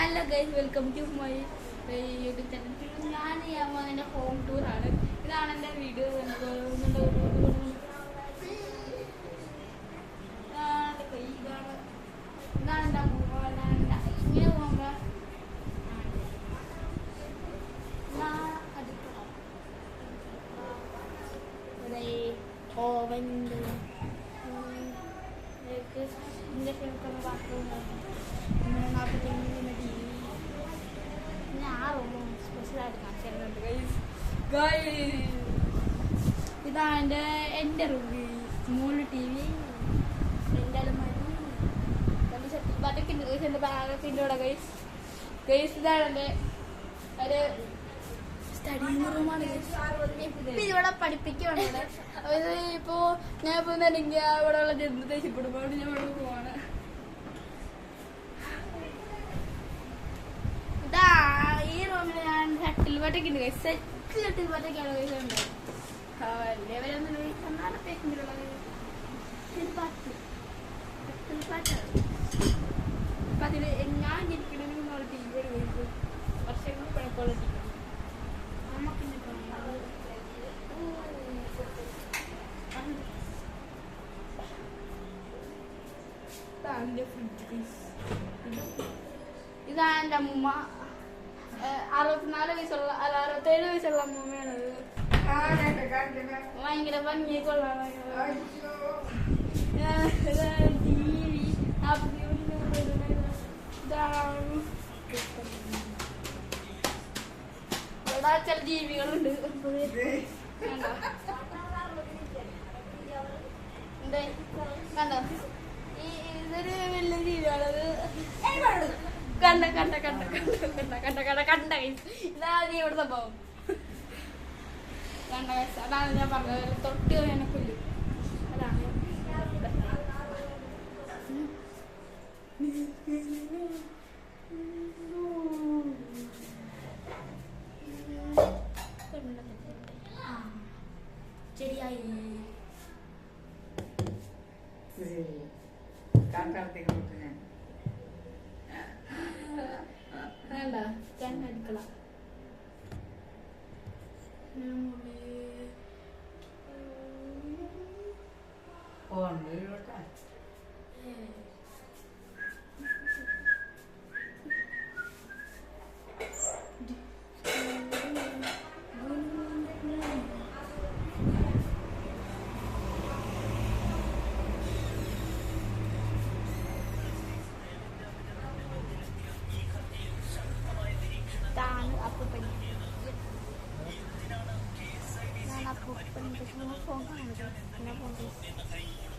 Hello guys, welcome to my YouTube channel. ഞാൻ എൻ്റെ home ടൂറാണ്. ഇതാണ് എൻ്റെ വീഡിയോ. ഇതാണ് എൻ്റെ ഇങ്ങനെ പോകുമ്പോൾ ഓവൻ ഇൻഡക്ഷൻ ബാത്റൂം സ്പെഷ്യലായിട്ട് കാണിച്ചിട്ടുണ്ട് ഇതാണ് എൻ്റെ റൂം. സ്മോൾ ടി വി, എൻ്റെ അലമാരി, എൻ്റെ ബാഗൊക്കെ ഉണ്ട് ഇവിടെ ഗൈസ്. ഇതാണ് എൻ്റെ ഒരു സ്റ്റഡി റൂമാണ്. ഇവിടെ പഠിപ്പിക്കുകയാണ് ഇവിടെ. അതായത് ഇപ്പോൾ ഞാൻ ഇപ്പോൾ എനിക്ക് ഇവിടെയുള്ള ജന്തു ദേഷ്യപ്പെടുമ്പോൾ അവിടെ ഞാൻ ഇവിടെ പോവാണ്. ഇതാ ഈ റൂമിൽ ഞാൻ ഷട്ടിൽ ബാറ്റൊക്കെ ഉണ്ട് ഗൈസ്. സെറ്റ് ഷട്ടിൽ ബാറ്റൊക്കെയാണ് ഗൈസ് ഉണ്ട്. വലിയവരൊന്നും എന്നാലത്തേക്കുള്ളത് അപ്പം അതിൽ ഞാൻ ഇരിക്കണമെന്നുള്ള ടി വി ഗൈസ്. വർഷങ്ങൾ പഴക്കമുള്ള ടി വി ഇതാണ് എൻ്റെ അമ്മൂമ്മ. 64 വയസ്സുള്ള 67 വയസ്സുള്ള അമ്മൂമ്മയാണത്. ഭയങ്കര ഭംഗിയെ കൊള്ളാം. ടി വി ഇവിടെ ചില ജീവികളുണ്ട്. കണ്ടോ, ഇതൊരു വലിയ ജീവിയാണത്. കണ്ട ഇതാ ഇവിടെ സംഭവം. കണ്ട അതാണ് ഞാൻ പറഞ്ഞത്. തൊട്ട് എന്നെ കൊല്ലും. അതാണ് ശരിയായി. വേണ്ട അടുക്കള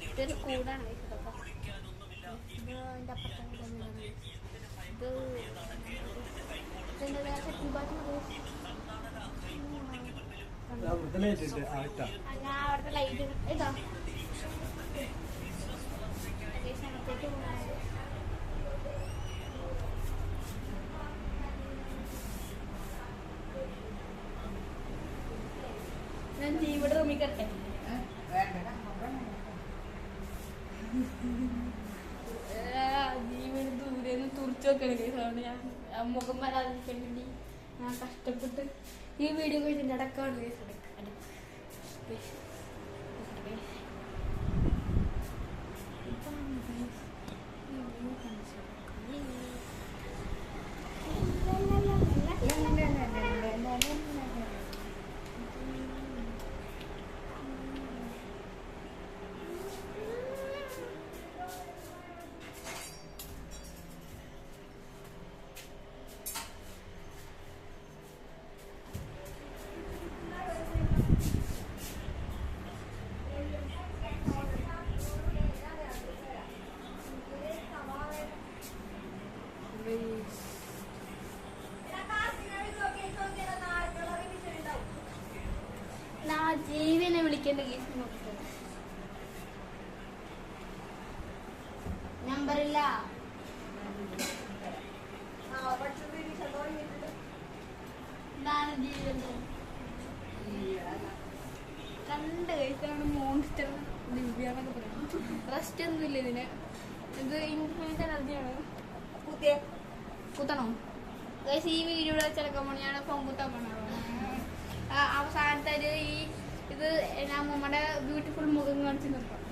ഇതൊരു കൂടാണ്. ഇതിൻ്റെ അപ്പുറത്ത് ഞാൻ അവിടുത്തെ ലൈറ്റ് ഇതാ ഞാൻ ഇവിടെ റൂമിൽ കട്ടെ. ജീവന് ദൂരെന്ന് തുറച്ചു വെക്കണേ. ഞാൻ മുഖം വരാതിരിക്കാൻ വേണ്ടി ഞാൻ കഷ്ടപ്പെട്ട് ഈ വീഡിയോ കഴിഞ്ഞിട്ട് അടക്കമാണ്. ജീവിനെ വിളിക്കേണ്ട കേസ് നമ്പറില്ല. ഇതാണ് ജീവൻ. കണ്ട് കഴിച്ചാണ് മോൺസ്റ്റർ ദിവ്യാന്നൊക്കെ പറയുന്നത്. റെസ്റ്റ് ഒന്നുമില്ല ഇതിന്. ഇത് ഇൻഫിനിറ്റ് എനർജിയാണ്. കുത്തണോ ഗൈസ്? ഈ വീഡിയോ ചിലക്കുമ്പോൾ ഞാൻ ഫോൺ കുത്താൻ പോണോ? അവസാനത്തെ ഇത് നമ്മുടെ ബ്യൂട്ടിഫുൾ മുഖം കാണിച്ച് നിർത്താം.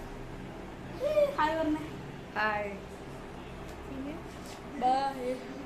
ഹായ് പറഞ്ഞേ. ഹായ്. ബൈ.